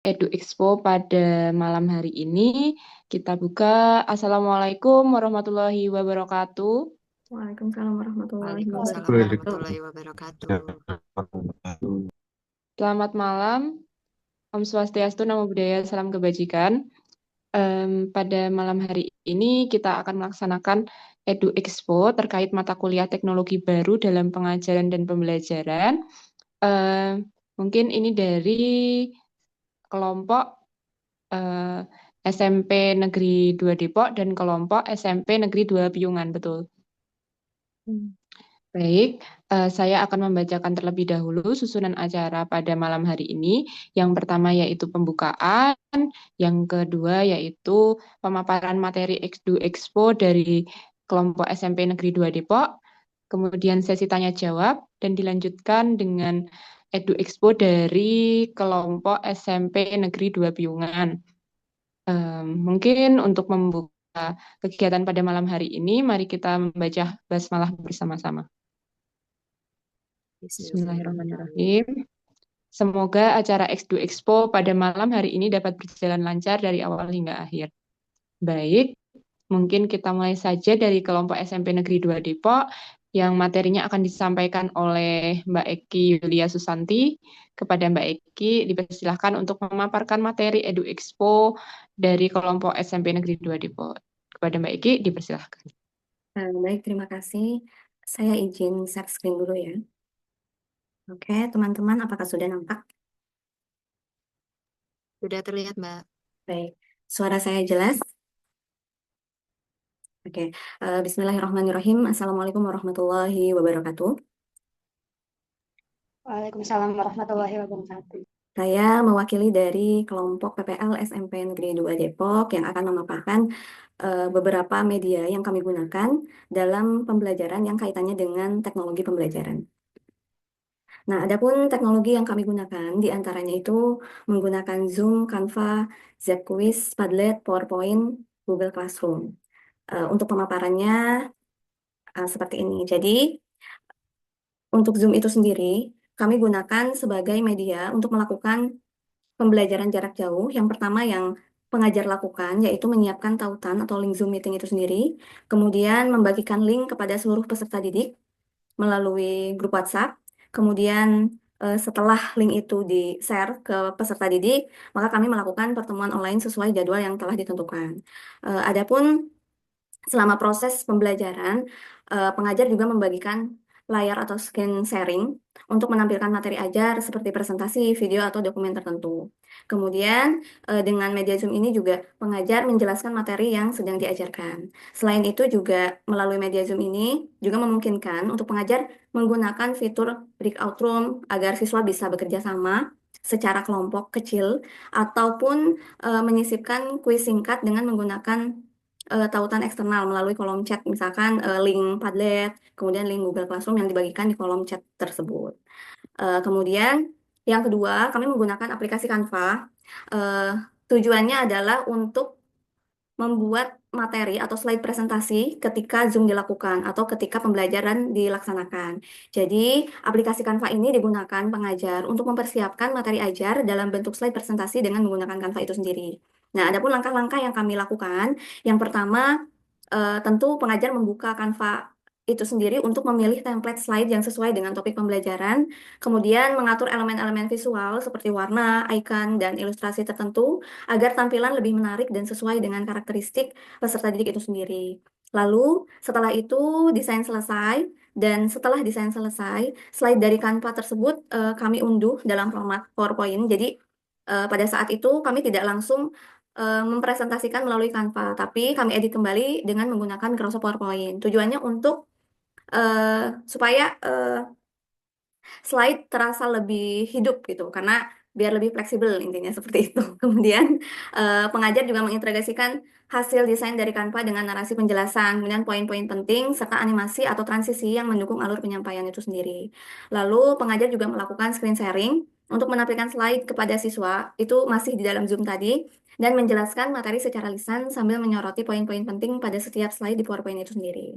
Edu Expo pada malam hari ini. Kita buka. Assalamualaikum warahmatullahi wabarakatuh. Waalaikumsalam warahmatullahi Waalaikumsalam wabarakatuh. warahmatullahi wabarakatuh. Selamat malam. Om Swastiastu, Namo Buddhaya, Salam Kebajikan. Pada malam hari ini kita akan melaksanakan Edu Expo terkait mata kuliah teknologi baru dalam pengajaran dan pembelajaran. Mungkin ini dari kelompok eh, SMP Negeri 2 Depok dan kelompok SMP Negeri 2 Piungan, betul. Baik, saya akan membacakan terlebih dahulu susunan acara pada malam hari ini. Yang pertama yaitu pembukaan, yang kedua yaitu pemaparan materi Edu Expo dari kelompok SMP Negeri 2 Depok, kemudian sesi tanya jawab, dan dilanjutkan dengan Edu Expo dari kelompok SMP Negeri 2 Piungan. Mungkin untuk membuka kegiatan pada malam hari ini, mari kita membaca basmalah bersama-sama. Bismillahirrahmanirrahim. Bismillahirrahmanirrahim. Semoga acara X2 Expo pada malam hari ini dapat berjalan lancar dari awal hingga akhir. Baik, mungkin kita mulai saja dari kelompok SMP Negeri 2 Depok yang materinya akan disampaikan oleh Mbak Eki Yulia Susanti. Kepada Mbak Eki, dipersilahkan untuk memaparkan materi Edu Expo dari kelompok SMP Negeri 2 Depok. Kepada Mbak Eki, dipersilahkan. Baik, terima kasih. Saya izin share screen dulu ya. Oke, teman-teman, apakah sudah nampak? Sudah terlihat, Mbak. Baik, suara saya jelas? Oke, Bismillahirrahmanirrahim. Assalamualaikum warahmatullahi wabarakatuh. Waalaikumsalam warahmatullahi wabarakatuh. Saya mewakili dari kelompok PPL SMP Negeri 2 Depok yang akan memaparkan beberapa media yang kami gunakan dalam pembelajaran yang kaitannya dengan teknologi pembelajaran. Nah, adapun teknologi yang kami gunakan di antaranya itu menggunakan Zoom, Canva, Zquiz, Padlet, PowerPoint, Google Classroom. Untuk pemaparannya seperti ini. Jadi, untuk Zoom itu sendiri, kami gunakan sebagai media untuk melakukan pembelajaran jarak jauh. Yang pertama yang pengajar lakukan yaitu menyiapkan tautan atau link Zoom meeting itu sendiri, kemudian membagikan link kepada seluruh peserta didik melalui grup WhatsApp. Kemudian setelah link itu di-share ke peserta didik, maka kami melakukan pertemuan online sesuai jadwal yang telah ditentukan. Adapun selama proses pembelajaran, pengajar juga membagikan layar atau screen sharing untuk menampilkan materi ajar seperti presentasi, video, atau dokumen tertentu. Kemudian, dengan media Zoom ini juga pengajar menjelaskan materi yang sedang diajarkan. Selain itu juga melalui media Zoom ini juga memungkinkan untuk pengajar menggunakan fitur breakout room agar siswa bisa bekerja sama secara kelompok kecil ataupun menyisipkan kuis singkat dengan menggunakan tautan eksternal melalui kolom chat, misalkan link Padlet, kemudian link Google Classroom yang dibagikan di kolom chat tersebut. Kemudian yang kedua, kami menggunakan aplikasi Canva. Eh, Tujuannya adalah untuk membuat materi atau slide presentasi ketika Zoom dilakukan atau ketika pembelajaran dilaksanakan. Jadi, aplikasi Canva ini digunakan pengajar untuk mempersiapkan materi ajar dalam bentuk slide presentasi dengan menggunakan Canva itu sendiri. Nah, adapun langkah-langkah yang kami lakukan, yang pertama, tentu pengajar membuka Canva itu sendiri untuk memilih template slide yang sesuai dengan topik pembelajaran, kemudian mengatur elemen-elemen visual seperti warna, icon, dan ilustrasi tertentu agar tampilan lebih menarik dan sesuai dengan karakteristik peserta didik itu sendiri. Lalu, setelah itu desain selesai, dan setelah desain selesai, slide dari Canva tersebut kami unduh dalam format PowerPoint. Jadi, pada saat itu kami tidak langsung mempresentasikan melalui Canva, tapi kami edit kembali dengan menggunakan Microsoft PowerPoint. Tujuannya untuk supaya slide terasa lebih hidup gitu, karena biar lebih fleksibel intinya seperti itu. Kemudian pengajar juga mengintegrasikan hasil desain dari Canva dengan narasi penjelasan, kemudian poin-poin penting serta animasi atau transisi yang mendukung alur penyampaian itu sendiri. Lalu pengajar juga melakukan screen sharing untuk menampilkan slide kepada siswa, itu masih di dalam Zoom tadi, dan menjelaskan materi secara lisan sambil menyoroti poin-poin penting pada setiap slide di PowerPoint itu sendiri.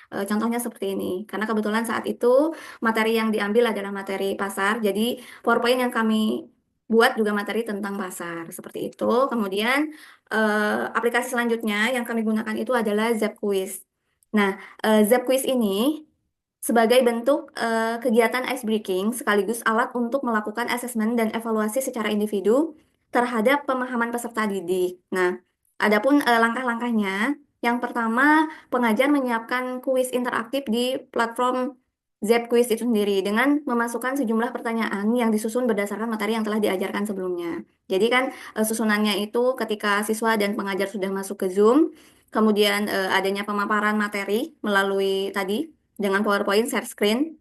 Contohnya seperti ini, karena kebetulan saat itu materi yang diambil adalah materi pasar, jadi PowerPoint yang kami buat juga materi tentang pasar seperti itu. Kemudian aplikasi selanjutnya yang kami gunakan itu adalah Zapquiz. Nah, Zapquiz ini sebagai bentuk kegiatan ice breaking sekaligus alat untuk melakukan asesmen dan evaluasi secara individu terhadap pemahaman peserta didik. Nah, adapun langkah-langkahnya, yang pertama pengajar menyiapkan kuis interaktif di platform Zapquiz itu sendiri dengan memasukkan sejumlah pertanyaan yang disusun berdasarkan materi yang telah diajarkan sebelumnya. Jadi kan susunannya itu ketika siswa dan pengajar sudah masuk ke Zoom, kemudian adanya pemaparan materi melalui tadi dengan PowerPoint share screen.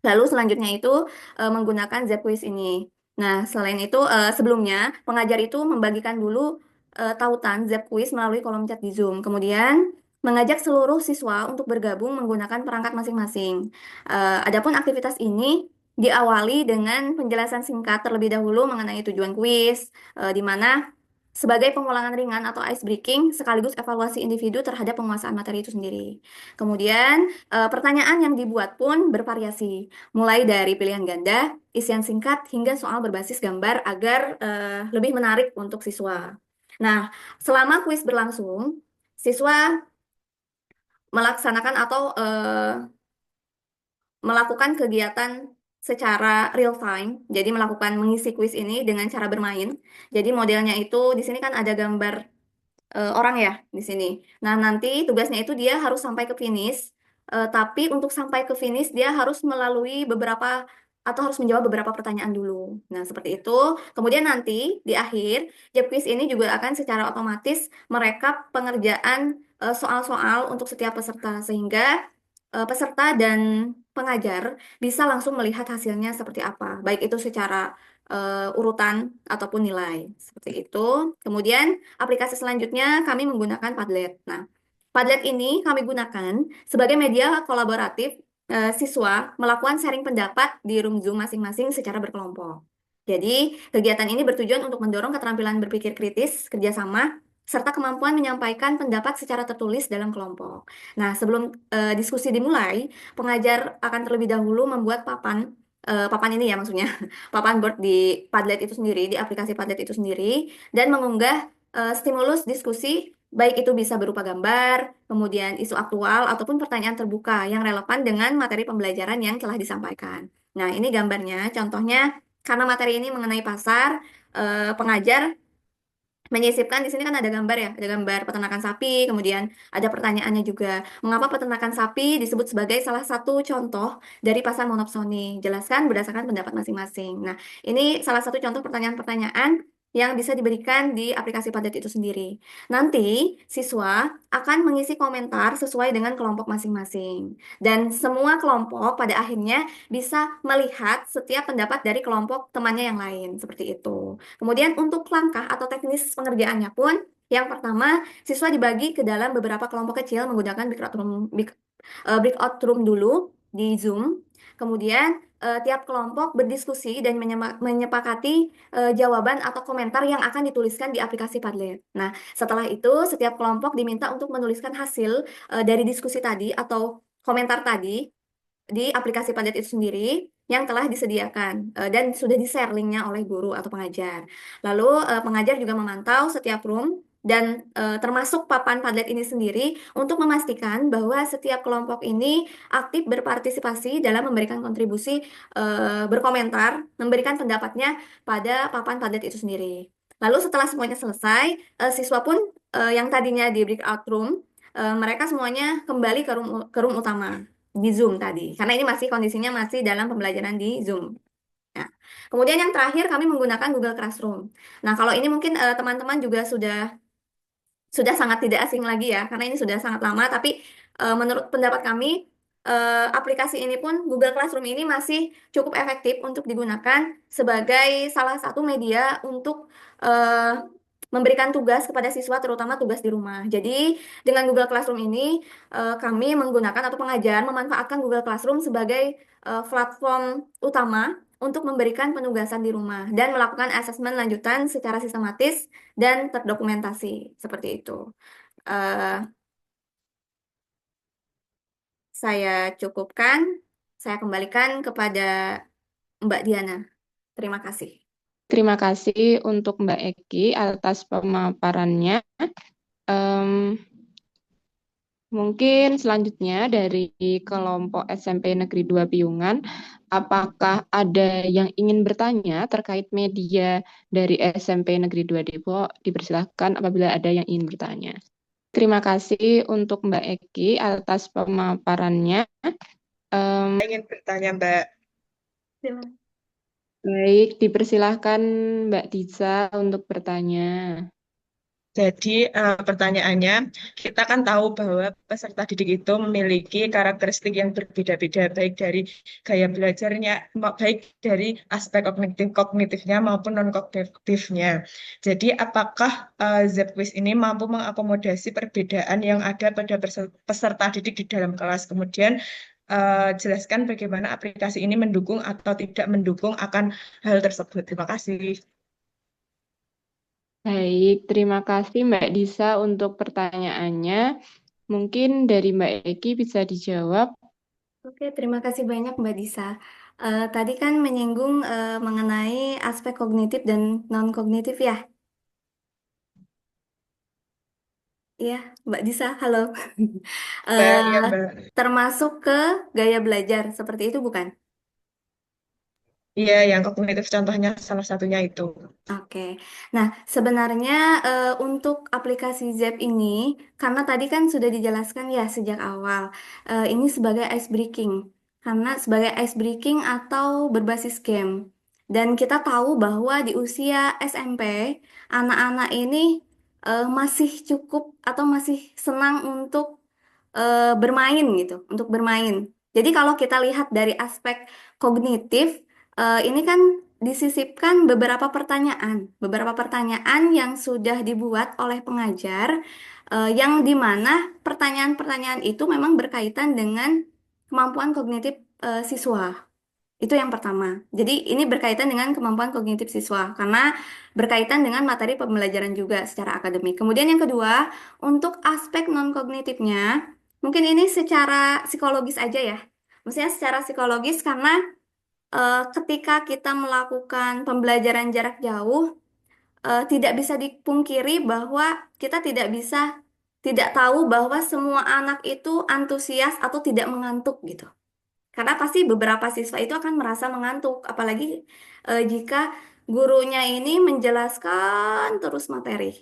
Lalu selanjutnya itu menggunakan Zapquiz ini. Nah, selain itu sebelumnya pengajar itu membagikan dulu tautan Zapquiz melalui kolom chat di Zoom. Kemudian mengajak seluruh siswa untuk bergabung menggunakan perangkat masing-masing. Adapun aktivitas ini diawali dengan penjelasan singkat terlebih dahulu mengenai tujuan kuis, di mana sebagai pengulangan ringan atau ice breaking sekaligus evaluasi individu terhadap penguasaan materi itu sendiri. Kemudian pertanyaan yang dibuat pun bervariasi, mulai dari pilihan ganda, isian singkat, hingga soal berbasis gambar agar lebih menarik untuk siswa. Nah, selama kuis berlangsung, siswa melaksanakan atau melakukan kegiatan secara real time, jadi melakukan mengisi kuis ini dengan cara bermain. Jadi modelnya itu di sini kan ada gambar orang ya di sini. Nah, nanti tugasnya itu dia harus sampai ke finish, tapi untuk sampai ke finish dia harus melalui beberapa atau harus menjawab beberapa pertanyaan dulu. Nah, seperti itu. Kemudian nanti di akhir, job quiz ini juga akan secara otomatis merekap pengerjaan soal-soal untuk setiap peserta sehingga peserta dan pengajar bisa langsung melihat hasilnya seperti apa, baik itu secara urutan ataupun nilai. Seperti itu. Kemudian aplikasi selanjutnya kami menggunakan Padlet. Nah, Padlet ini kami gunakan sebagai media kolaboratif siswa melakukan sharing pendapat di room Zoom masing-masing secara berkelompok. Jadi, kegiatan ini bertujuan untuk mendorong keterampilan berpikir kritis, kerjasama, serta kemampuan menyampaikan pendapat secara tertulis dalam kelompok. Nah, sebelum diskusi dimulai, pengajar akan terlebih dahulu membuat papan ini ya maksudnya, papan board di Padlet itu sendiri, di aplikasi Padlet itu sendiri, dan mengunggah stimulus diskusi, baik itu bisa berupa gambar, kemudian isu aktual, ataupun pertanyaan terbuka yang relevan dengan materi pembelajaran yang telah disampaikan. Nah, ini gambarnya, contohnya, karena materi ini mengenai pasar, pengajar menyisipkan di sini kan ada gambar ya, ada gambar peternakan sapi, kemudian ada pertanyaannya juga, mengapa peternakan sapi disebut sebagai salah satu contoh dari pasar monopsoni? Jelaskan berdasarkan pendapat masing-masing. Nah, ini salah satu contoh pertanyaan-pertanyaan yang bisa diberikan di aplikasi Padlet itu sendiri. Nanti siswa akan mengisi komentar sesuai dengan kelompok masing-masing. Dan semua kelompok pada akhirnya bisa melihat setiap pendapat dari kelompok temannya yang lain, seperti itu. Kemudian untuk langkah atau teknis pengerjaannya pun, yang pertama, siswa dibagi ke dalam beberapa kelompok kecil menggunakan breakout room dulu di Zoom. Kemudian tiap kelompok berdiskusi dan menyepakati jawaban atau komentar yang akan dituliskan di aplikasi Padlet. Nah, setelah itu setiap kelompok diminta untuk menuliskan hasil dari diskusi tadi atau komentar tadi di aplikasi Padlet itu sendiri yang telah disediakan dan sudah di-share linknya oleh guru atau pengajar. Lalu pengajar juga memantau setiap room dan termasuk papan Padlet ini sendiri untuk memastikan bahwa setiap kelompok ini aktif berpartisipasi dalam memberikan kontribusi, berkomentar, memberikan pendapatnya pada papan Padlet itu sendiri. Lalu setelah semuanya selesai, siswa pun yang tadinya di breakout room, mereka semuanya kembali ke room utama di Zoom tadi, karena ini masih kondisinya masih dalam pembelajaran di Zoom. Nah, kemudian yang terakhir kami menggunakan Google Classroom. Nah, kalau ini mungkin teman-teman juga sudah sangat tidak asing lagi ya, karena ini sudah sangat lama, tapi menurut pendapat kami, aplikasi ini pun, Google Classroom ini masih cukup efektif untuk digunakan sebagai salah satu media untuk memberikan tugas kepada siswa, terutama tugas di rumah. Jadi, dengan Google Classroom ini, kami menggunakan atau pengajar memanfaatkan Google Classroom sebagai platform utama untuk memberikan penugasan di rumah dan melakukan asesmen lanjutan secara sistematis dan terdokumentasi seperti itu. Eh, saya cukupkan, saya kembalikan kepada Mbak Diana. Terima kasih. Terima kasih untuk Mbak Eki atas pemaparannya. Mungkin selanjutnya dari kelompok SMP Negeri 2 Piungan, apakah ada yang ingin bertanya terkait media dari SMP Negeri 2 Depok? Dipersilahkan apabila ada yang ingin bertanya. Terima kasih untuk Mbak Eki atas pemaparannya. Ingin bertanya, Mbak. Silakan. Baik, dipersilahkan Mbak Disa untuk bertanya. Jadi pertanyaannya, kita kan tahu bahwa peserta didik itu memiliki karakteristik yang berbeda-beda, baik dari gaya belajarnya, baik dari aspek kognitifnya maupun non-kognitifnya. Jadi apakah ZQuiz ini mampu mengakomodasi perbedaan yang ada pada peserta didik di dalam kelas? Kemudian jelaskan bagaimana aplikasi ini mendukung atau tidak mendukung akan hal tersebut. Terima kasih. Baik, terima kasih Mbak Disa untuk pertanyaannya. Mungkin dari Mbak Eki bisa dijawab. Oke, terima kasih banyak Mbak Disa. Tadi kan menyinggung mengenai aspek kognitif dan non-kognitif ya. Iya, Mbak Disa, halo. Mbak, ya Eh, Mbak. Termasuk ke gaya belajar, seperti itu bukan? Iya, yang kognitif contohnya salah satunya itu. Oke, nah sebenarnya untuk aplikasi Zep ini, karena tadi kan sudah dijelaskan ya sejak awal, ini sebagai ice breaking, karena sebagai ice breaking atau berbasis game. Dan kita tahu bahwa di usia SMP, anak-anak ini masih cukup atau masih senang untuk bermain gitu, untuk bermain. Jadi kalau kita lihat dari aspek kognitif, ini kan disisipkan beberapa pertanyaan yang sudah dibuat oleh pengajar, yang dimana pertanyaan-pertanyaan itu memang berkaitan dengan kemampuan kognitif siswa. Itu yang pertama. Jadi ini berkaitan dengan kemampuan kognitif siswa karena berkaitan dengan materi pembelajaran juga secara akademik. Kemudian yang kedua, untuk aspek non-kognitifnya, mungkin ini secara psikologis aja ya. Maksudnya secara psikologis karena ketika kita melakukan pembelajaran jarak jauh, tidak bisa dipungkiri bahwa kita tidak tahu bahwa semua anak itu antusias atau tidak mengantuk gitu. Karena pasti beberapa siswa itu akan merasa mengantuk, apalagi jika gurunya ini menjelaskan terus materi.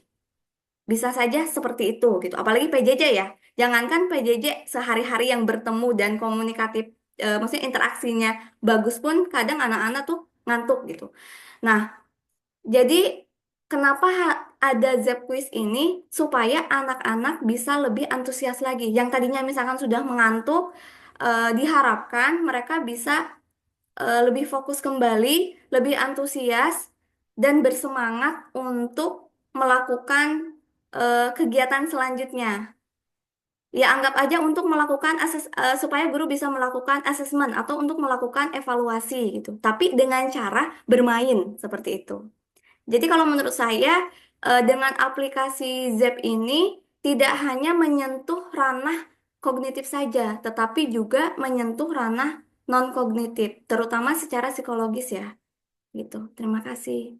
Bisa saja seperti itu gitu. Apalagi PJJ ya. Jangankan PJJ sehari-hari yang bertemu dan komunikatif, maksudnya interaksinya bagus pun kadang anak-anak tuh ngantuk gitu. Nah, jadi kenapa ada Zep Quiz ini supaya anak-anak bisa lebih antusias lagi. Yang tadinya misalkan sudah mengantuk, diharapkan mereka bisa lebih fokus kembali, lebih antusias dan bersemangat untuk melakukan kegiatan selanjutnya. Ya anggap aja untuk melakukan supaya guru bisa melakukan asesmen atau untuk melakukan evaluasi gitu. Tapi dengan cara bermain seperti itu. Jadi kalau menurut saya dengan aplikasi Zep ini tidak hanya menyentuh ranah kognitif saja, tetapi juga menyentuh ranah non-kognitif, terutama secara psikologis ya. Gitu. Terima kasih.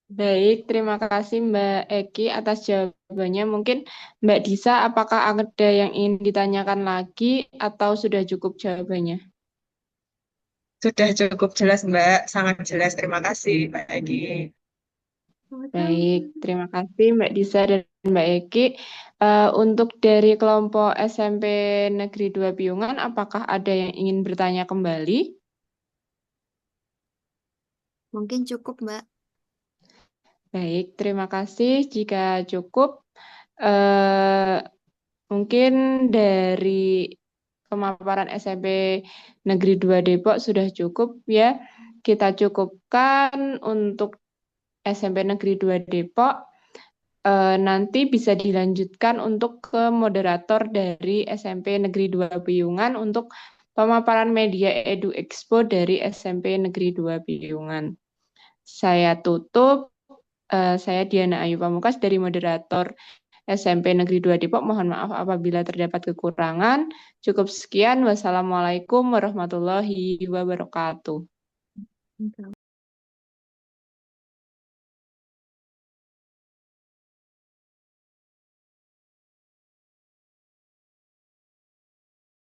Baik, terima kasih Mbak Eki atas jawabannya. Mungkin Mbak Disa, apakah ada yang ingin ditanyakan lagi atau sudah cukup jawabannya? Sudah cukup jelas, Mbak. Sangat jelas. Terima kasih, Mbak Egi. Baik, terima kasih Mbak Disa dan Mbak Eki. Untuk dari kelompok SMP Negeri 2 Piungan, apakah ada yang ingin bertanya kembali? Mungkin cukup, Mbak. Baik, terima kasih. Jika cukup, mungkin dari pemaparan SMP Negeri 2 Depok sudah cukup ya. Kita cukupkan untuk SMP Negeri 2 Depok. Nanti bisa dilanjutkan untuk ke moderator dari SMP Negeri 2 Piungan untuk pemaparan media Edu Expo dari SMP Negeri 2 Piungan. Saya tutup. Saya Diana Ayu Pamungkas dari moderator SMP Negeri 2 Depok. Mohon maaf apabila terdapat kekurangan. Cukup sekian. Wassalamualaikum warahmatullahi wabarakatuh.